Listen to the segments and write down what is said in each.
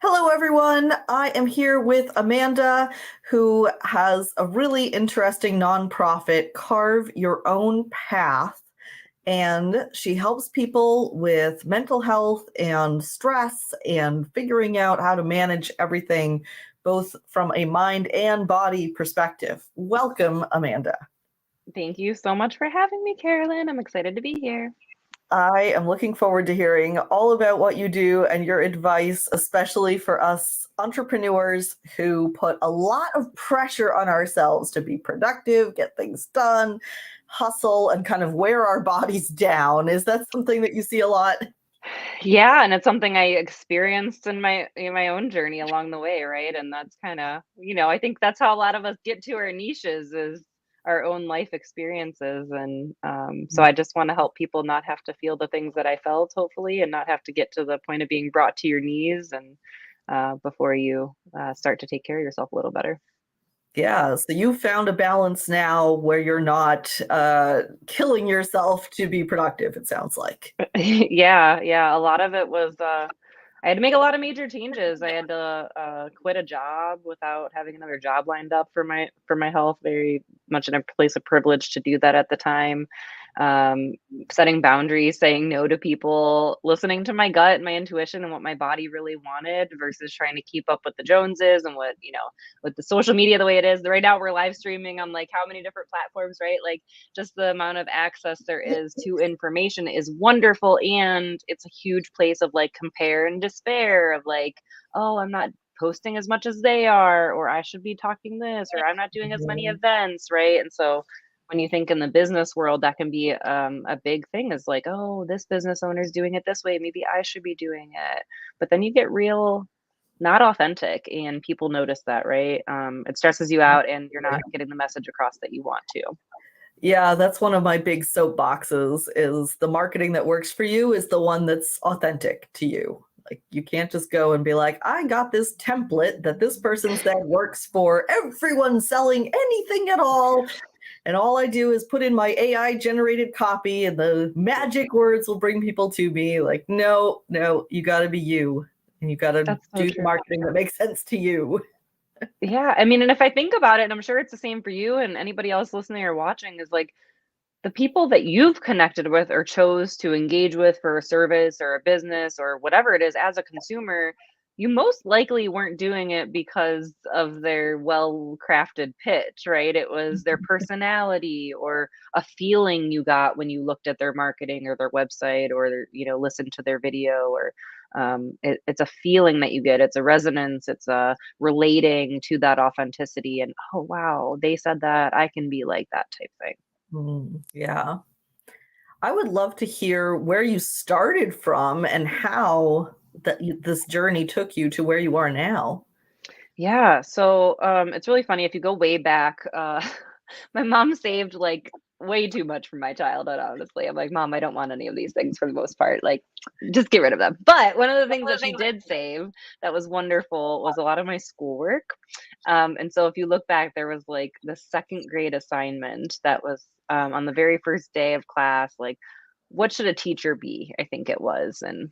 Hello, everyone. I am here with Amanda, who has a really interesting nonprofit, Carve Your Own Path. And she helps people with mental health and stress and figuring out how to manage everything, both from a mind and body perspective. Welcome, Amanda. Thank you so much for having me, Carolyn. I'm excited to be here. I am looking forward to hearing all about what you do and your advice, especially for us entrepreneurs who put a lot of pressure on ourselves to be productive, get things done, hustle, and kind of wear our bodies down. Is that something that you see a lot? Yeah, and it's something I experienced in my own journey along the way, right? And that's kind of, I think that's how a lot of us get to our niches is our own life experiences. And so I just want to help people not have to feel the things that I felt, hopefully, and not have to get to the point of being brought to your knees and before you start to take care of yourself a little better. Yeah, so you found a balance now where you're not killing yourself to be productive, it sounds like. Yeah, yeah. A lot of it was I had to make a lot of major changes. I had to quit a job without having another job lined up for my health. Very much in a place of privilege to do that at the time. Um, Setting boundaries, saying no to people, listening to my gut and my intuition and what my body really wanted versus trying to keep up with the Joneses and what, with the social media the way it is. Right now we're live streaming on like how many different platforms, right? Like just the amount of access there is to information is wonderful, and it's a huge place of like compare and despair of like, oh, I'm not posting as much as they are, or I should be talking this, or I'm not doing as many Mhm. events, right? And so when you think in the business world, that can be a big thing, is like, oh, this business owner is doing it this way, maybe I should be doing it. But then you get real not authentic, and people notice that, right? It stresses you out and you're not getting the message across that you want to. Yeah, that's one of my big soapboxes is the marketing that works for you is the one that's authentic to you. Like you can't just go and be like, I got this template that this person said works for everyone selling anything at all. And all I do is put in my AI generated copy and the magic words will bring people to me. Like, no, no, you got to be you and you got to That's so do the true. marketing that makes sense to you. Yeah, I mean, and if I think about it, and I'm sure it's the same for you and anybody else listening or watching, is like the people that you've connected with or chose to engage with for a service or a business or whatever it is as a consumer, you most likely weren't doing it because of their well-crafted pitch, right? It was their personality or a feeling you got when you looked at their marketing or their website or listened to their video or it's a feeling that you get. It's a resonance. It's a relating to that authenticity. And oh wow, they said that. I can be like that type thing. Yeah. I would love to hear where you started from and how this journey took you to where you are now. Yeah, so it's really funny if you go way back. My mom saved like way too much from my childhood. Honestly, I'm like, Mom, I don't want any of these things for the most part. Like, just get rid of them. But one of the things that she did save that was wonderful was a lot of my schoolwork. And so if you look back, there was like the second grade assignment that was on the very first day of class. Like, what should a teacher be? I think it was, and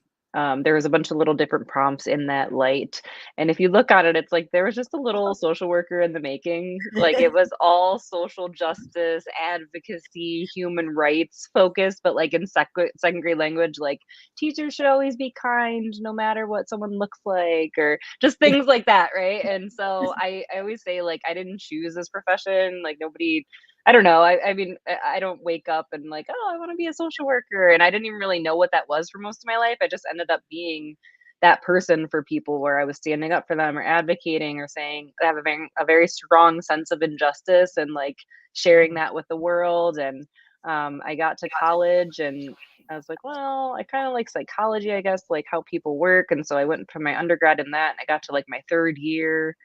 there was a bunch of little different prompts in that light, and if you look at it, it's like there was just a little social worker in the making. Like it was all social justice, advocacy, human rights focused, but like in second grade language, like teachers should always be kind no matter what someone looks like, or just things like that, right? And so I always say like I didn't choose this profession. Like nobody I don't know. I mean, I don't wake up and like, oh, I want to be a social worker. And I didn't even really know what that was for most of my life. I just ended up being that person for people where I was standing up for them or advocating or saying I have a very strong sense of injustice and like sharing that with the world. And I got to college and I was like, well, I kind of like psychology, I guess, like how people work. And so I went for my undergrad in that and I got to like my third year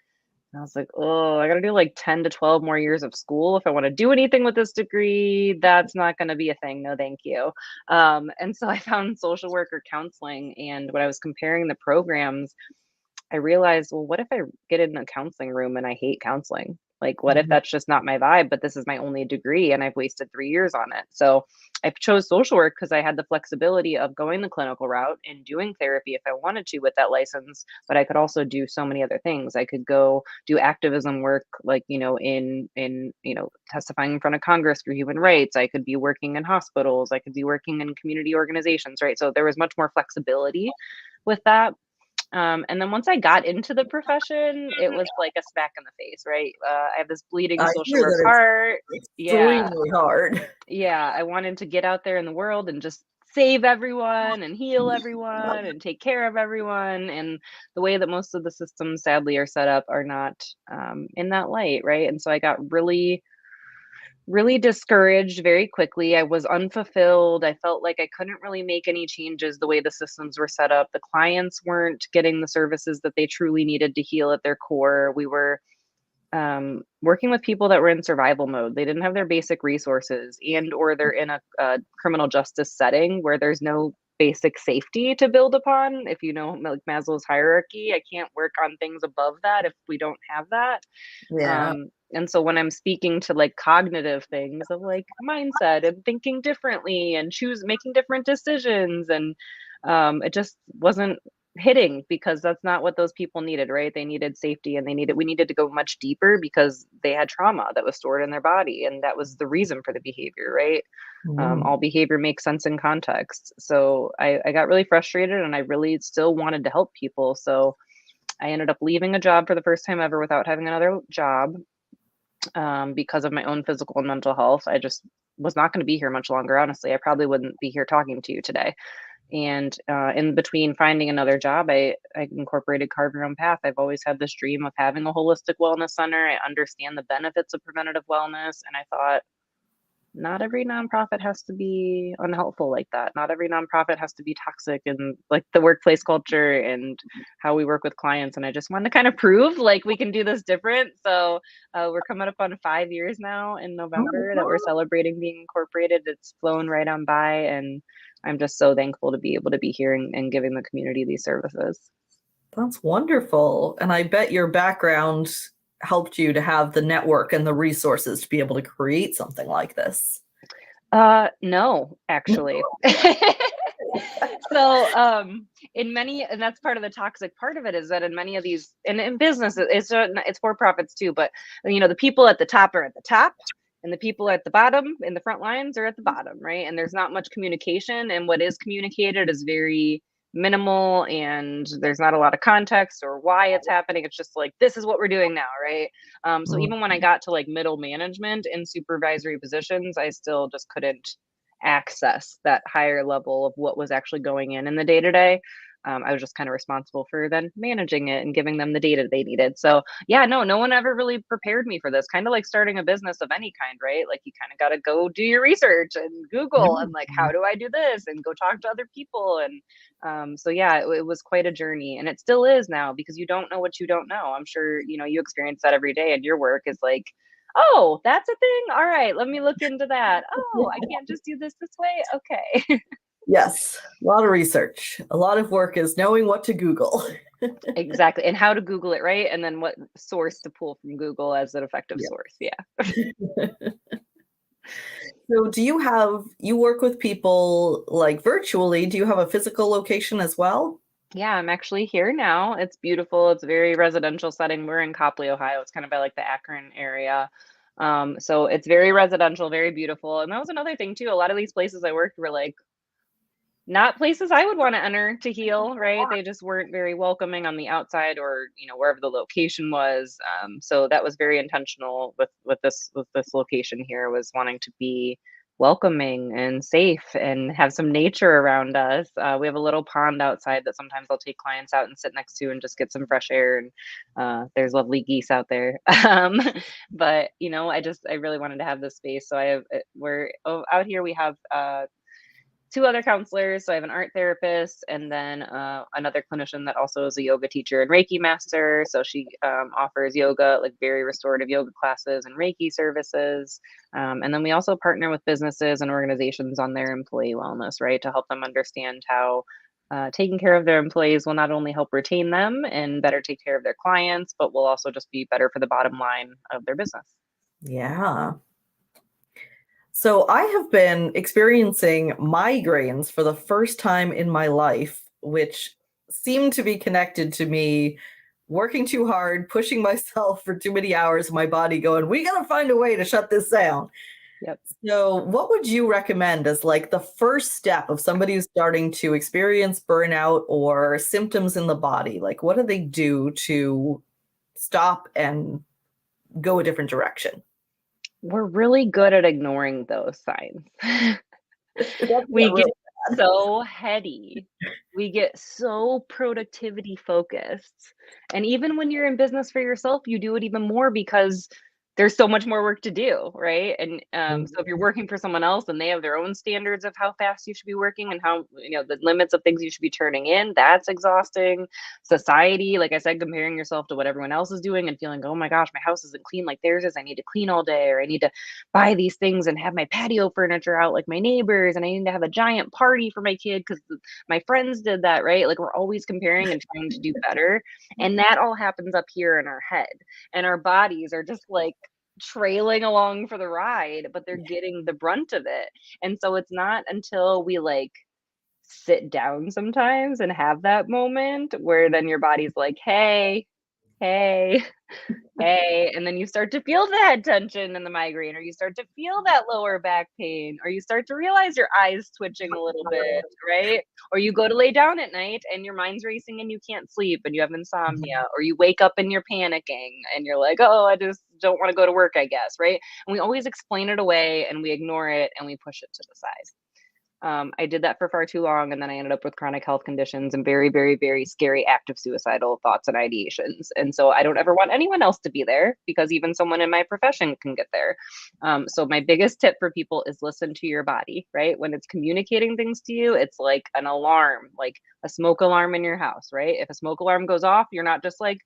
and I was like, oh, I gotta do like 10 to 12 more years of school if I want to do anything with this degree. That's not going to be a thing. No, thank you. And so I found social worker counseling. And when I was comparing the programs, I realized, well, what if I get in a counseling room and I hate counseling? Like, what if Mhm. that's just not my vibe, but this is my only degree and I've wasted 3 years on it? So I chose social work because I had the flexibility of going the clinical route and doing therapy if I wanted to with that license, but I could also do so many other things. I could go do activism work, like, in testifying in front of Congress for human rights. I could be working in hospitals. I could be working in community organizations, right? So there was much more flexibility with that. And then once I got into the profession, it was like a smack in the face, right? I have this bleeding I social hear work that it's heart. Yeah, extremely hard. yeah. I wanted to get out there in the world and just save everyone and heal everyone and take care of everyone. And the way that most of the systems sadly are set up are not in that light, right? And so I got really discouraged very quickly. I was unfulfilled. I felt like I couldn't really make any changes the way the systems were set up. The clients weren't getting the services that they truly needed to heal at their core. We were working with people that were in survival mode. They didn't have their basic resources, and or they're in a criminal justice setting where there's no basic safety to build upon. If you know, like Maslow's hierarchy, I can't work on things above that if we don't have that. Yeah. And so when I'm speaking to like cognitive things of like mindset and thinking differently and making different decisions, and it just wasn't hitting because that's not what those people needed, right? They needed safety, and we needed to go much deeper because they had trauma that was stored in their body, and that was the reason for the behavior, right? Mm. All behavior makes sense in context. So I got really frustrated, and I really still wanted to help people. So I ended up leaving a job for the first time ever without having another job, because of my own physical and mental health. I just was not going to be here much longer. Honestly, I probably wouldn't be here talking to you today. And in between finding another job, I incorporated Carve Your Own Path. I've always had this dream of having a holistic wellness center. I understand the benefits of preventative wellness, and I thought, not every nonprofit has to be unhelpful like that. Not every nonprofit has to be toxic, and like the workplace culture and how we work with clients. And I just wanted to kind of prove like we can do this different. So we're coming up on 5 years now in November that we're celebrating being incorporated. It's flown right on by, and I'm just so thankful to be able to be here and giving the community these services. That's wonderful. And I bet your background helped you to have the network and the resources to be able to create something like this. No, actually. So, in many, and that's part of the toxic part of it, is that in many of these, and in business, it's for profits too, but the people at the top are at the top, and the people at the bottom in the front lines are at the bottom, right? And there's not much communication, and what is communicated is very minimal, and there's not a lot of context or why it's happening. It's just like, this is what we're doing now, right? So Mm. even when I got to like middle management and supervisory positions, I still just couldn't access that higher level of what was actually going in the day to day. I was just kind of responsible for then managing it and giving them the data they needed. So yeah, no one ever really prepared me for this. Kind of like starting a business of any kind, right? Like you kind of got to go do your research and Yeah. Google and like, how do I do this, and go talk to other people. And so yeah, it was quite a journey, and it still is now, because you don't know what you don't know. I'm sure you experience that every day, and your work is like, oh, that's a thing? All right, let me look into that. Oh, I can't just do this way? Okay. Yes, a lot of research. A lot of work is knowing what to Google. Exactly, and how to Google it, right? And then what source to pull from Google as an effective Yeah. source, yeah. So you work with people like virtually? Do you have a physical location as well? Yeah, I'm actually here now. It's beautiful, it's a very residential setting. We're in Copley, Ohio. It's kind of by, like, the Akron area. So it's very residential, very beautiful, and that was another thing too. A lot of these places I worked were, like, not places I would wanna enter to heal, right? They just weren't very welcoming on the outside, or, wherever the location was. So that was very intentional with this location here, was wanting to be welcoming and safe and have some nature around us. We have a little pond outside that sometimes I'll take clients out and sit next to and just get some fresh air, and there's lovely geese out there. But, I really wanted to have this space. So out here we have, two other counselors. So I have an art therapist, and then another clinician that also is a yoga teacher and Reiki master. So she offers yoga, like very restorative yoga classes and Reiki services. And then we also partner with businesses and organizations on their employee wellness, right, to help them understand how taking care of their employees will not only help retain them and better take care of their clients, but will also just be better for the bottom line of their business. Yeah. So I have been experiencing migraines for the first time in my life, which seem to be connected to me working too hard, pushing myself for too many hours, my body going, we got to find a way to shut this down. Yep. So, what would you recommend as like the first step of somebody who's starting to experience burnout or symptoms in the body? Like, what do they do to stop and go a different direction? We're really good at ignoring those signs. That's We not get really bad. so heady. We get so productivity focused. And even when you're in business for yourself, you do it even more because there's so much more work to do, right? And so if you're working for someone else and they have their own standards of how fast you should be working and how, the limits of things you should be turning in, that's exhausting. Society, like I said, comparing yourself to what everyone else is doing and feeling, oh my gosh, my house isn't clean like theirs is. I need to clean all day, or I need to buy these things and have my patio furniture out like my neighbors, and I need to have a giant party for my kid because my friends did that, right? Like we're always comparing and trying to do better. And that all happens up here in our head. And our bodies are just like trailing along for the ride, but they're getting the brunt of it. And so it's not until we like sit down sometimes and have that moment where then your body's like, hey, hey, and then you start to feel the head tension and the migraine, or you start to feel that lower back pain, or you start to realize your eyes twitching a little bit, right? Or you go to lay down at night and your mind's racing and you can't sleep and you have insomnia, or you wake up and you're panicking and you're like, oh, I just don't want to go to work, I guess, right? And we always explain it away and we ignore it and we push it to the side. I did that for far too long, and then I ended up with chronic health conditions and very, very, very scary active suicidal thoughts and ideations. And so I don't ever want anyone else to be there because even someone in my profession can get there. So my biggest tip for people is listen to your body, right? When it's communicating things to you, it's like an alarm, like a smoke alarm in your house, right? If a smoke alarm goes off, you're not just like,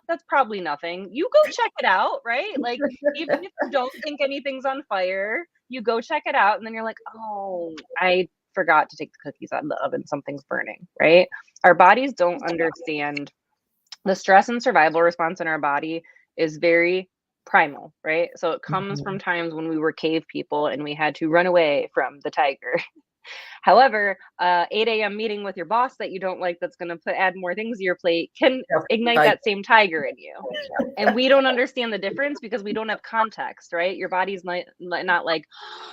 that's probably nothing. You go check it out, right? Like, even if you don't think anything's on fire, you go check it out, and then you're like, oh, I forgot to take the cookies out of the oven. Something's burning, right? Our bodies don't understand the stress and survival response in our body is very primal, right? So it comes from Mhm. times when we were cave people and we had to run away from the tiger. However, 8 a.m. meeting with your boss that you don't like that's going to add more things to your plate can ignite Like, that same tiger in you. And we don't understand the difference because we don't have context, right? Your body's not like,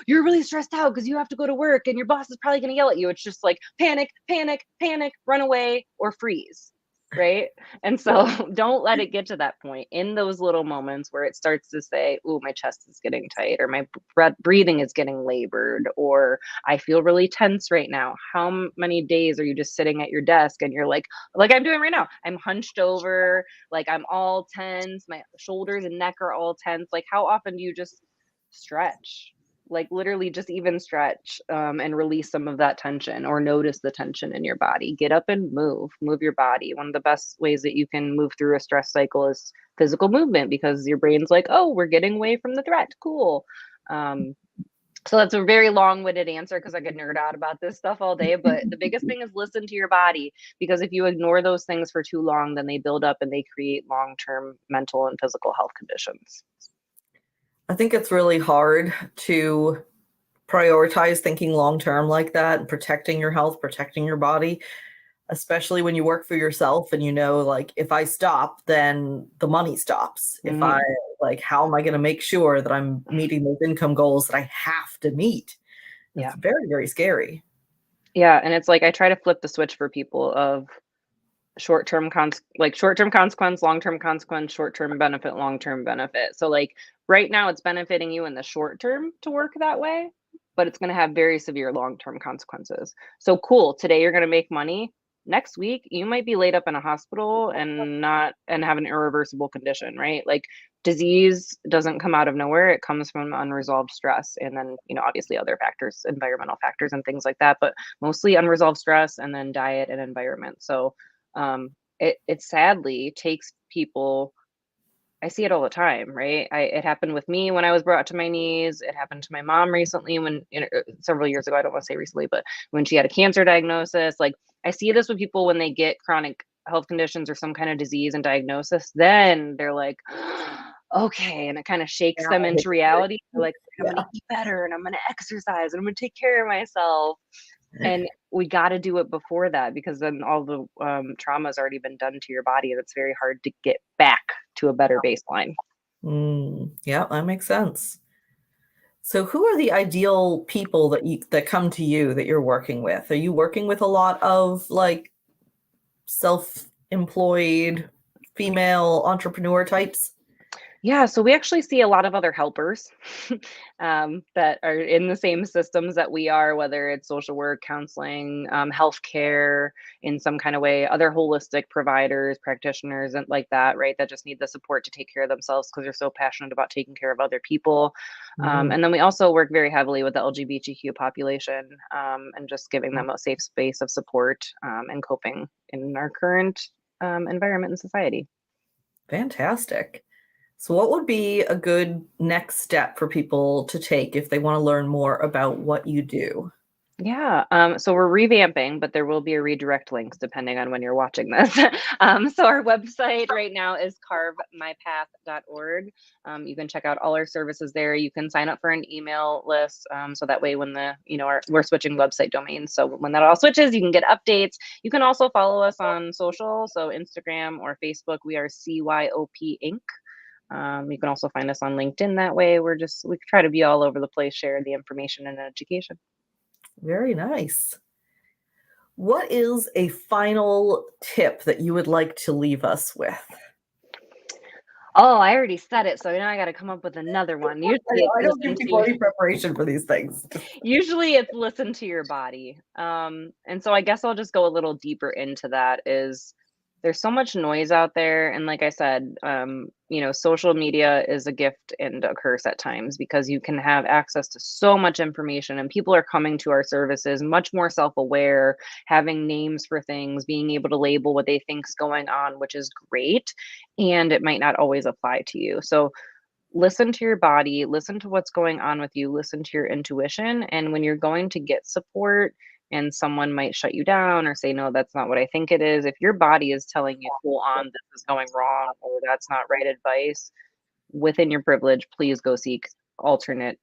you're really stressed out because you have to go to work and your boss is probably going to yell at you. It's just like panic, panic, panic, run away or freeze, right? And so don't let it get to that point. In those little moments where it starts to say, "Ooh, my chest is getting tight," or "My breathing is getting labored," or "I feel really tense right now." How many days are you just sitting at your desk and you're like I'm doing right now? I'm hunched over, like I'm all tense. My shoulders and neck are all tense. Like how often do you just stretch? Like literally just even stretch and release some of that tension or notice the tension in your body. Get up and move your body. One of the best ways that you can move through a stress cycle is physical movement because your brain's like, oh, we're getting away from the threat. Cool. um, so that's a very long-winded answer because I could nerd out about this stuff all day. But the biggest thing is listen to your body, because if you ignore those things for too long, then they build up and they create long-term mental and physical health conditions. I think it's really hard to prioritize thinking long term like that and protecting your health, protecting your body, especially when you work for yourself and you know, like, if I stop, then the money stops. If I, Mhm. like, how am I going to make sure that I'm meeting those income goals that I have to meet? It's Yeah. very, very scary. Yeah, and it's like I try to flip the switch for people of short-term consequence, long-term consequence, short-term benefit, long-term benefit. So like right now it's benefiting you in the short term to work that way, but it's going to have very severe long-term consequences. So cool, today you're going to make money. Next week you might be laid up in a hospital and not and have an irreversible condition, right? Like disease doesn't come out of nowhere. It comes from unresolved stress and then, obviously other factors, environmental factors and things like that, but mostly unresolved stress and then diet and environment. So it sadly takes people I see it all the time, right? It happened with me when I was brought to my knees. It happened to my mom recently when, several years ago, I don't want to say recently, but when she had a cancer diagnosis. Like, I see this with people when they get chronic health conditions or some kind of disease and diagnosis, then they're like, okay. And it kind of shakes Now them I hit into the reality. They're brakes. like, I'm going Yeah. to eat better and I'm going to exercise and I'm going to take care of myself. And we got to do it before that, because then all the trauma's already been done to your body, and it's very hard to get back to a better baseline. Yeah, that makes sense. So who are the ideal people that come to you that you're working with? Are you working with a lot of like self-employed female entrepreneur types? Yeah, so we actually see a lot of other helpers that are in the same systems that we are, whether it's social work, counseling, healthcare in some kind of way, other holistic providers, practitioners, and like that, right? That just need the support to take care of themselves because they're so passionate about taking care of other people. Mm, And then we also work very heavily with the LGBTQ population, and just giving them a safe space of support, and coping in our current environment and society. fantastic. So what would be a good next step for people to take if they want to learn more about what you do? Yeah, so we're revamping, but there will be a redirect links depending on when you're watching this. So our website right now is carvemypath.org. You can check out all our services there. You can sign up for an email list, so that way when we're switching website domains. So when that all switches, you can get updates. You can also follow us on social, so Instagram or Facebook. We are CYOP Inc. You can also find us on LinkedIn that way. We try to be all over the place, share the information and education. Very nice. What is a final tip that you would like to leave us with? Oh, I already said it, so now I gotta come up with another one. I don't give people any preparation for these things. Usually it's listen to your body. And so I guess I'll just go a little deeper into that. Is there's so much noise out there, and like I said, social media is a gift and a curse at times, because you can have access to so much information, and people are coming to our services much more self-aware, having names for things, being able to label what they think's going on, which is great, and it might not always apply to you. So listen to your body, listen to what's going on with you, listen to your intuition. And when you're going to get support and someone might shut you down or say, no, that's not what I think it is, if your body is telling you full on, this is going wrong or that's not right advice, within your privilege, please go seek alternate,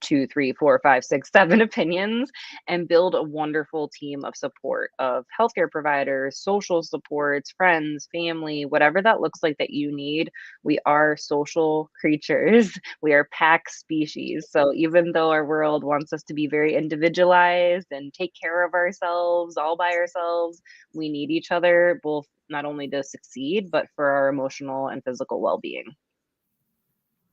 2, 3, 4, 5, 6, 7 opinions, and build a wonderful team of support of healthcare providers, social supports, friends, family, whatever that looks like that you need. We are social creatures. We are pack species. So even though our world wants us to be very individualized and take care of ourselves all by ourselves, we need each other, both not only to succeed, but for our emotional and physical well-being.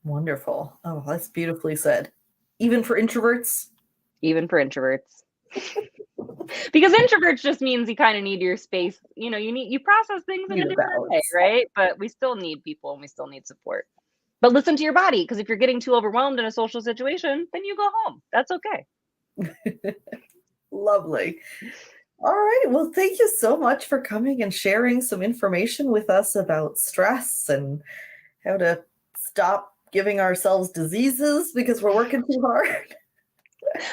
Wonderful. Oh, that's beautifully said. Even for introverts? Even for introverts. Because introverts just means you kind of need your space. You process things in Need a a different way, balance. right? But we still need people and we still need support. But listen to your body, because if you're getting too overwhelmed in a social situation, then you go home. That's okay. Lovely. All right. Well, thank you so much for coming and sharing some information with us about stress and how to stop giving ourselves diseases because we're working too hard.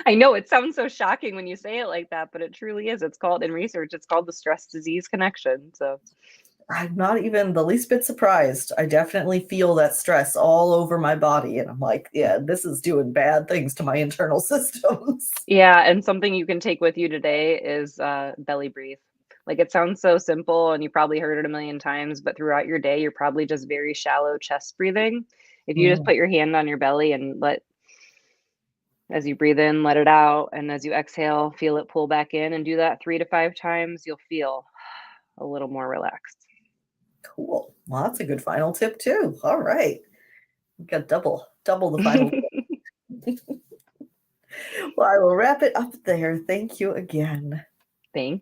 I know it sounds so shocking when you say it like that, but it truly is. It's called, in research, it's called the stress disease connection. So I'm not even the least bit surprised. I definitely feel that stress all over my body. And I'm like, yeah, this is doing bad things to my internal systems. yeah, and something you can take with you today is belly breathe. Like, it sounds so simple and you probably heard it a million times, but throughout your day, you're probably just very shallow chest breathing. If you just Mm, put your hand on your belly and as you breathe in, let it out. And as you exhale, feel it pull back in, and do that 3 to 5 times, you'll feel a little more relaxed. cool. Well, that's a good final tip too. All right. We got double the final tip. Well, I will wrap it up there. Thank you again. Thank